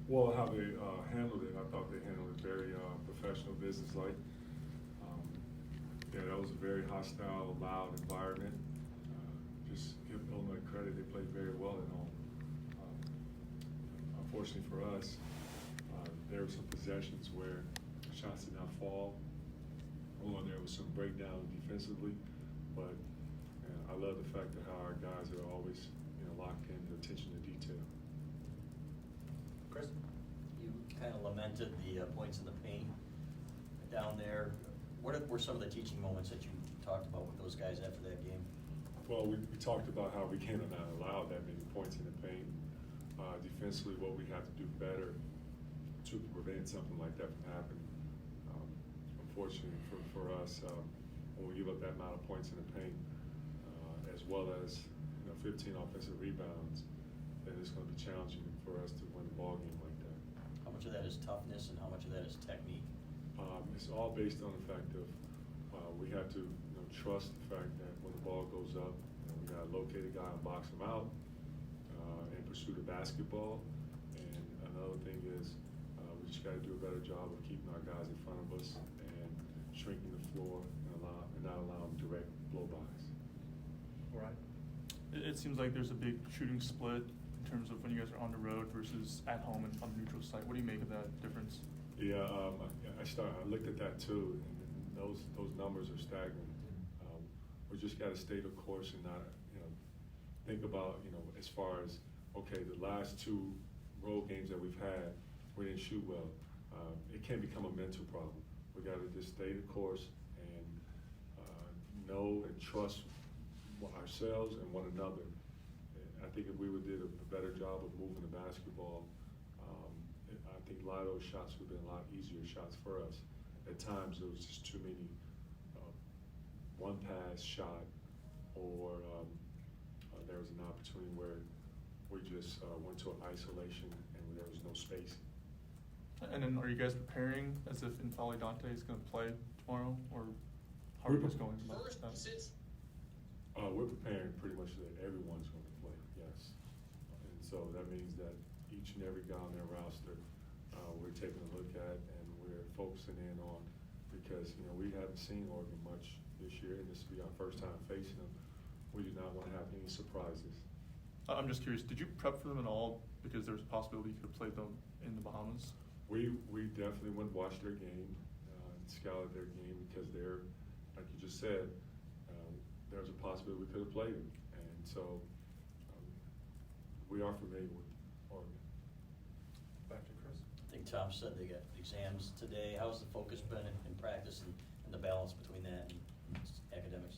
Well, how they handled it, I thought they handled it very professional, business-like. Yeah, that was a very hostile, loud environment. Just give Illinois credit, they played very well at home. Unfortunately for us, there were some possessions where shots did not fall, or there was some breakdown defensively. But I love the fact that how our guys are always, locked into attention to detail. Chris? You kind of lamented the points in the paint down there. What were some of the teaching moments that you talked about with those guys after that game? Well, we talked about how we cannot allow that many points in the paint. Defensively, what we have to do better to prevent something like that from happening. Unfortunately for us, when we give up that amount of points in the paint, as well as 15 offensive rebounds, then it's going to be challenging for us to win the ball game like that. How much of that is toughness and how much of that is technique? It's all based on the fact of we have to trust the fact that when the ball goes up, we got to locate a guy and box him out and pursue the basketball. And another thing is we just got to do a better job of keeping our guys in front of us and shrinking the floor and not allowing direct blow-bys. All right. It seems like there's a big shooting split in terms of when you guys are on the road versus at home and on the neutral site. What do you make of that difference? Yeah, I looked at that too, and those numbers are staggering. We just got to stay the course and not, think about, as far as, okay, the last two road games that we've had, we didn't shoot well. It can become a mental problem. We got to just stay the course and know and trust ourselves and one another. I think if we would did a better job of moving the basketball, I think a lot of those shots would have been a lot easier shots for us. At times, there was just too many one pass shot, or there was an opportunity where we just went to an isolation and there was no spacing. And then are you guys preparing as if Infali Dante is going to play tomorrow, or how are you guys going about that? We're preparing pretty much that everyone's going to play, yes. And so that means that each and every guy on their roster, we're taking a look at and we're focusing in on, because we haven't seen Oregon much this year, and this will be our first time facing them. We do not want to have any surprises. I'm just curious, did you prep for them at all because there was a possibility you could have played them in the Bahamas? We definitely went and watched their game, and scouted their game, because they're, like you just said, there's a possibility we could have played them. And so we are familiar with Oregon. Back to Chris. I think Tom said they got exams today. How's the focus been in practice and the balance between that and academics?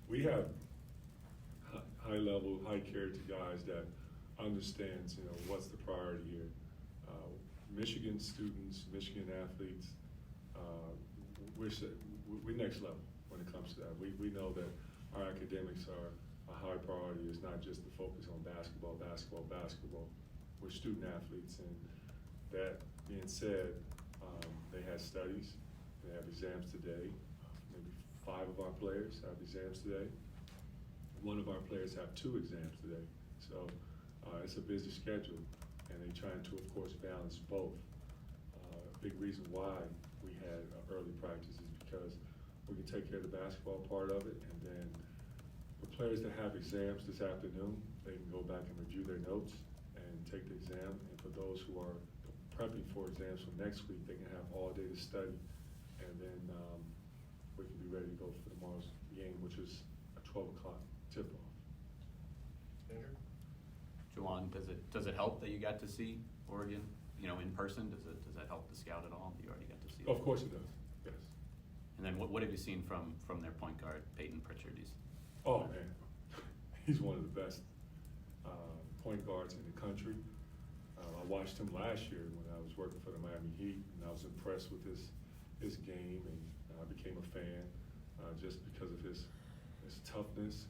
We have high level, high character guys that understands, what's the priority here. Michigan students, Michigan athletes, we're next level when it comes to that. We know that our academics are a high priority. It's not just the focus on basketball. We're student athletes, and that being said, they had studies, they have exams today. Maybe 5 of our players have exams today. One of our players have 2 exams today. So it's a busy schedule, and they're trying to, of course, balance both. A big reason why we had early practice is because we can take care of the basketball part of it, and then the players that have exams this afternoon, they can go back and review their notes and take the exam. And for those who are prepping for exams for next week, they can have all day to study, and then we can be ready to go for tomorrow's game, which is a 12 o'clock tip-off. Andrew? Juwan, does it help that you got to see Oregon, in person? Does that help the scout at all? You already got to see Of course it does, yes. And then what have you seen from their point guard, Peyton Pritchard? Oh man, he's one of the best point guards in the country. I watched him last year when I was working for the Miami Heat, and I was impressed with his game, and I became a fan just because of his toughness.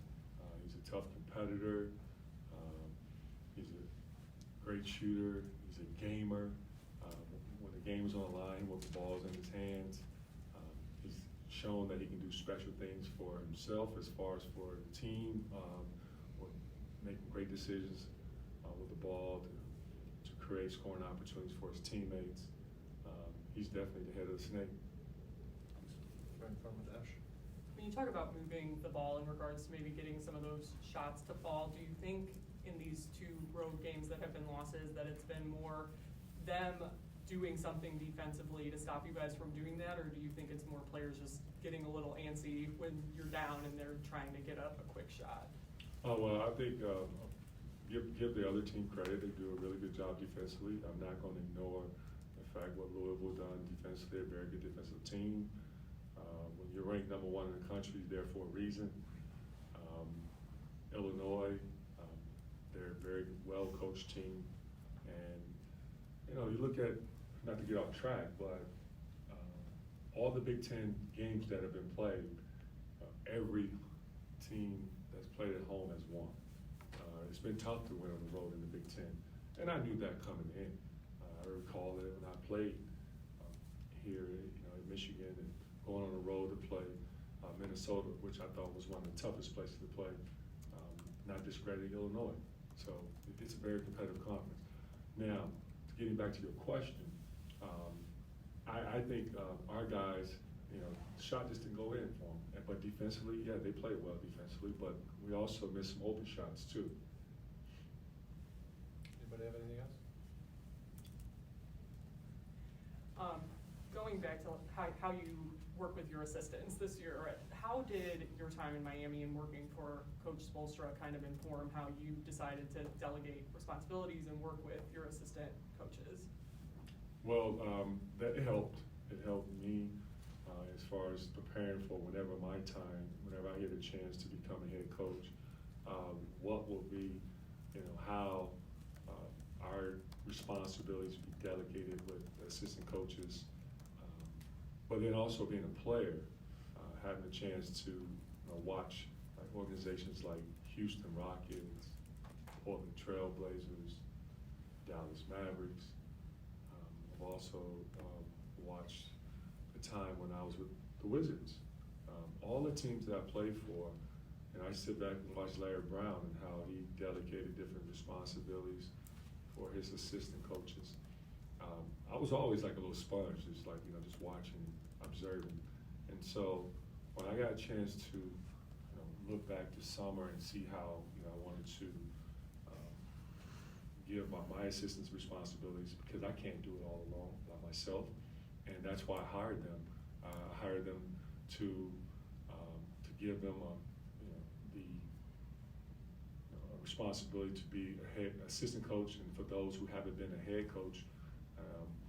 He's a tough competitor. He's a great shooter. He's a gamer. When the game's on the line, with the ball's in his hands, he's shown that he can do special things for himself as far as for the team, making great decisions with the ball to create create scoring opportunities for his teammates. He's definitely the head of the snake. Right in front with Ash. When you talk about moving the ball in regards to maybe getting some of those shots to fall, do you think in these 2 road games that have been losses that it's been more them doing something defensively to stop you guys from doing that, or do you think it's more players just getting a little antsy when you're down and they're trying to get up a quick shot? Oh, well, I think give the other team credit. They do a really good job defensively. I'm not going to ignore the fact what Louisville done defensively, a very good defensive team. When you're ranked number 1 in the country, you're there for a reason. Illinois, they're a very well-coached team. And, you know, you look at, not to get off track, but all the Big Ten games that have been played, every team that's played at home has won. It's been tough to win on the road in the Big Ten, and I knew that coming in. I recall that when I played here, in Michigan, and going on the road to play Minnesota, which I thought was one of the toughest places to play, not discrediting Illinois. So it's a very competitive conference. Now, getting back to your question, I think our guys, the shot just didn't go in for them. But defensively, yeah, they played well defensively, but we also missed some open shots too. Anybody have anything else? Going back to how you work with your assistants this year, how did your time in Miami and working for Coach Spoelstra kind of inform how you decided to delegate responsibilities and work with your assistant coaches? Well, that helped. It helped me as far as preparing for whenever I get a chance to become a head coach, what will be, how our responsibilities be delegated with the assistant coaches, but then also being a player, having a chance to watch organizations like Houston Rockets, Portland Trail Blazers, Dallas Mavericks. I've also watched the time when I was with the Wizards. All the teams that I played for, and I sit back and watch Larry Brown and how he delegated different responsibilities for his assistant coaches. I was always like a little sponge, just like, just watching, observing. And so when I got a chance to look back to summer and see how I wanted to give my assistants responsibilities, because I can't do it all alone by myself, and that's why I hired them. I hired them to give them the responsibility to be a head assistant coach, and for those who haven't been a head coach,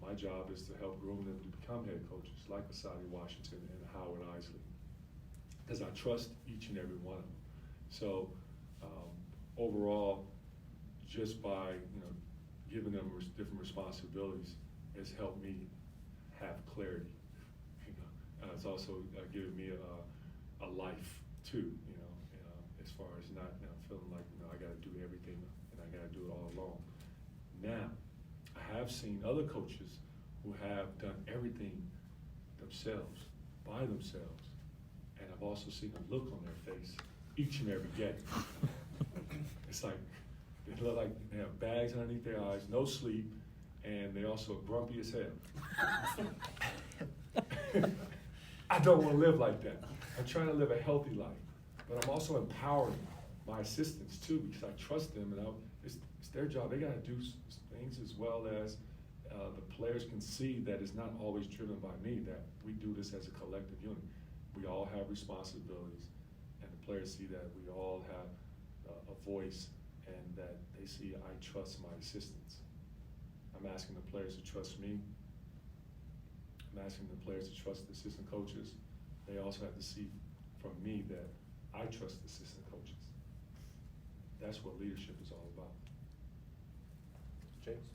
my job is to help groom them to become head coaches, like Asadi Washington and Howard Isley, because I trust each and every one of them. So overall, just by giving them different responsibilities has helped me have clarity. It's also given me a life too. As far as not feeling like I got to do everything and I got to do it all alone. Now, I have seen other coaches who have done everything themselves, by themselves, and I've also seen a look on their face each and every day. It's like they look like they have bags underneath their eyes, no sleep, and they also grumpy as hell. I don't want to live like that. I'm trying to live a healthy life, but I'm also empowering my assistants too, because I trust them, and it's their job. They got to do things as well as the players can see that it's not always driven by me, that we do this as a collective unit. We all have responsibilities, and the players see that we all have a voice, and that they see I trust my assistants. I'm asking the players to trust me. I'm asking the players to trust the assistant coaches. They also have to see from me that I trust the assistant coaches. That's what leadership is all about. James?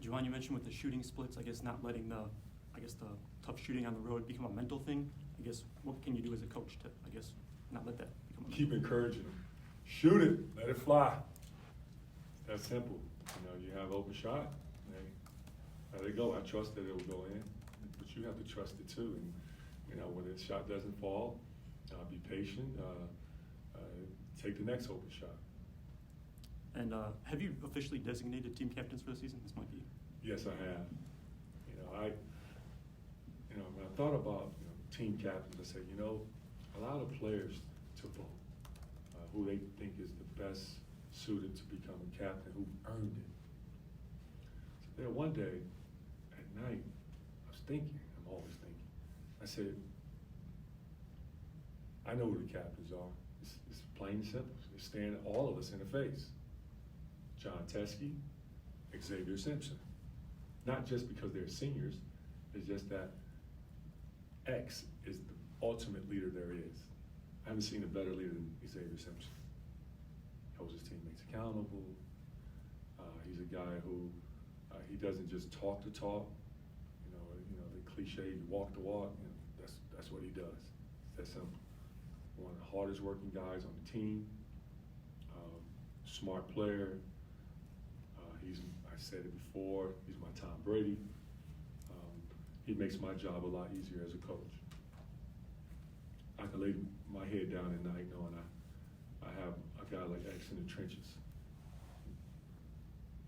Juwan, you mentioned with the shooting splits, I guess not letting the tough shooting on the road become a mental thing. I guess what can you do as a coach to, not let that become a Keep mental thing? encouraging them. Shoot it, let it fly. That's simple. You have open shot, there they go. I trust that it will go in, but you have to trust it too. And when the shot doesn't fall, be patient. Take the next open shot. And have you officially designated team captains for the season? This might be Yes, I have. When I thought about, team captains, I said, allow the players to vote, who they think is the best suited to become a captain, who earned it. So there one day, at night, I was thinking, I'm always thinking, I said, I know who the captains are. It's plain and simple. It's staring all of us in the face. John Teskey, Xavier Simpson. Not just because they're seniors, it's just that X is the ultimate leader there is. I haven't seen a better leader than Xavier Simpson. Holds his teammates accountable. He's a guy who he doesn't just talk the talk. The cliche, you walk the walk. That's what he does. It's that simple. One of the hardest working guys on the team. Smart player. I said it before, he's my Tom Brady. He makes my job a lot easier as a coach. I can lay my head down at night knowing I have a guy like X in the trenches.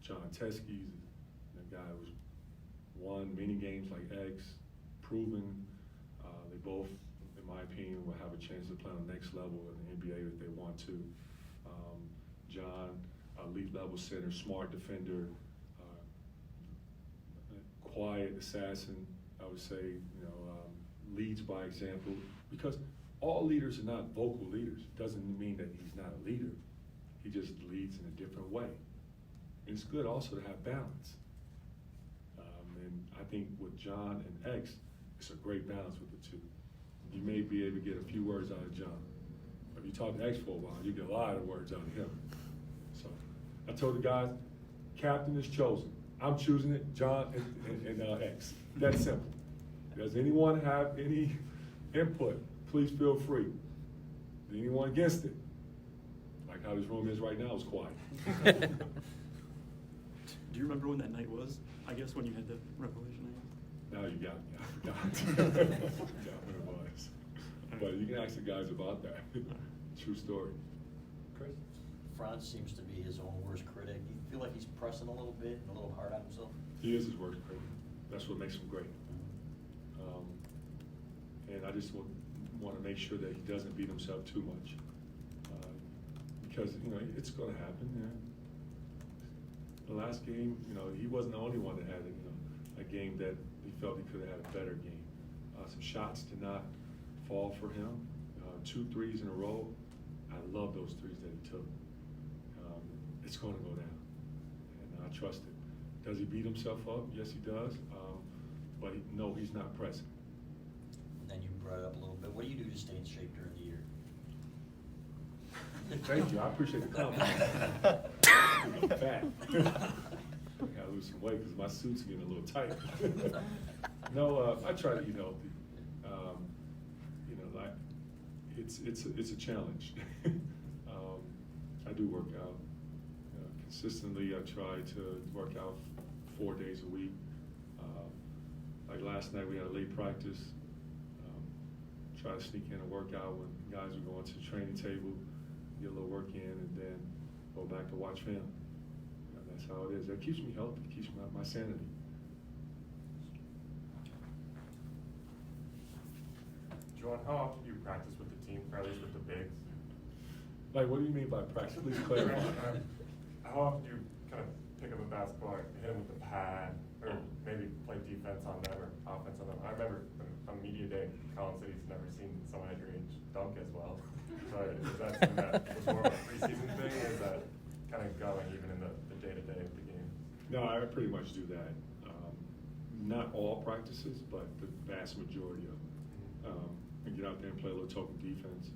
John Teskey's a guy who's won many games like X, proven. They both, in my opinion, will have a chance to play on the next level in the NBA if they want to. John, elite level center, smart defender, quiet assassin, I would say, leads by example, because all leaders are not vocal leaders. It doesn't mean that he's not a leader. He just leads in a different way. And it's good also to have balance. And I think with John and X, it's a great balance with the two. You may be able to get a few words out of John. If you talk to X for a while, you get a lot of words out of him. So I told the guys, captain is chosen. I'm choosing it, John and X. That's simple. Does anyone have any input? Please feel free. Anyone against it? Like how this room is right now is quiet. Do you remember when that night was? I guess when you had the revelation, I guess. Now you got me. I forgot. I forgot when it was. But you can ask the guys about that. True story. Chris? Franz seems to be his own worst critic. Do you feel like he's pressing a little bit and a little hard on himself? He is his worst critic. That's what makes him great. And I just want to make sure that he doesn't beat himself too much. Because, it's going to happen. The last game, he wasn't the only one that had a game that he felt he could have had a better game. Some shots did not fall for him. 2 threes in a row. I love those threes that he took. It's going to go down, and I trust it. Does he beat himself up? Yes, he does. But no, he's not pressing. And then you brought it up a little bit. What do you do to stay in shape during the year? Thank you. I appreciate the compliment. I'm fat. I gotta lose some weight because my suit's getting a little tight. No, I try to eat healthy. It's a challenge. I do work out consistently. I try to work out 4 days a week. Like last night, we had a late practice. Try to sneak in a workout when guys are going to the training table, get a little work in, and then go back to watch film. That's how it is. That keeps me healthy, keeps my sanity. Juwan, how often do you practice with the team, or at least with the bigs? Like, what do you mean by practice? Please clarify. How often do you kind of pick up a basketball and hit them with the pad, or maybe play defense on them or offense on them? I remember on media day, Collins said he's never seen someone at your age dunk as well. So is that something that was more of a preseason thing, or is that kind of going even in the day-to-day of the game? No, I pretty much do that. Not all practices, but the vast majority of them. And get out there and play a little token defense.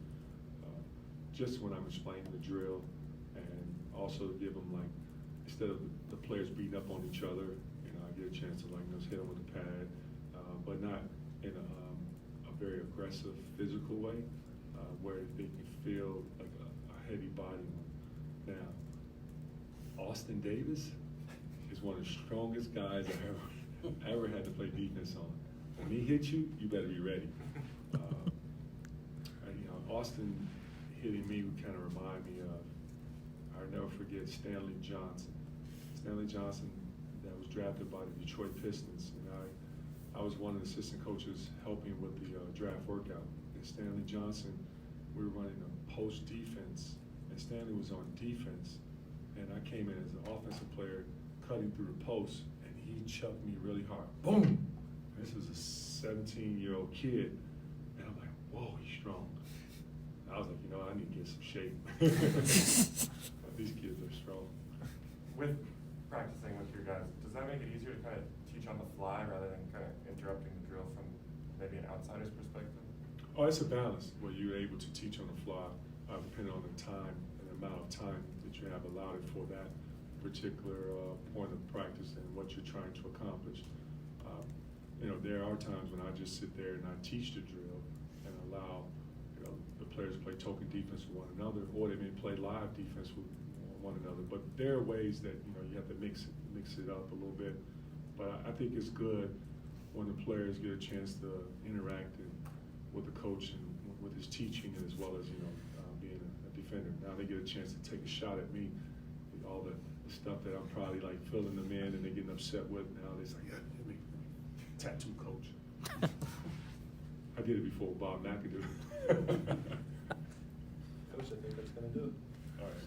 Just when I'm explaining the drill, and also to give them, like, instead of the players beating up on each other, I get a chance to hit them with the pad, but not in a very aggressive physical way, where they can feel like a heavy body on them. Now, Austin Davis is one of the strongest guys I ever had to play defense on. When he hits you, you better be ready. Austin hitting me would kind of remind me of, I'll never forget Stanley Johnson. Stanley Johnson, that was drafted by the Detroit Pistons, and I was one of the assistant coaches helping with the draft workout. And Stanley Johnson, we were running a post defense, and Stanley was on defense, and I came in as an offensive player, cutting through the post, and he chucked me really hard. Boom! This is a 17-year-old kid, and I'm like, whoa, he's strong. I was like, you know, I need to get some shape. These kids are strong. With practicing with your guys, does that make it easier to kind of teach on the fly rather than kind of interrupting the drill from maybe an outsider's perspective? Oh, it's a balance where you're able to teach on the fly, depending on the time and the amount of time that you have allotted for that particular point of practice and what you're trying to accomplish. You know, there are times when I just sit there and I teach the drill and allow, you know, the players play token defense with one another, or they may play live defense with one another. But there are ways that, you know, you have to mix it up a little bit. But I think it's good when the players get a chance to interact with the coach and with his teaching, as well as, you know, being a defender. Now they get a chance to take a shot at me, with all the stuff that I'm probably like filling them in and they're getting upset with. Now they're like, yeah, hit me. Tattoo coach. I did it before Bob McAdoo. Coach, I think that's gonna do it. All right.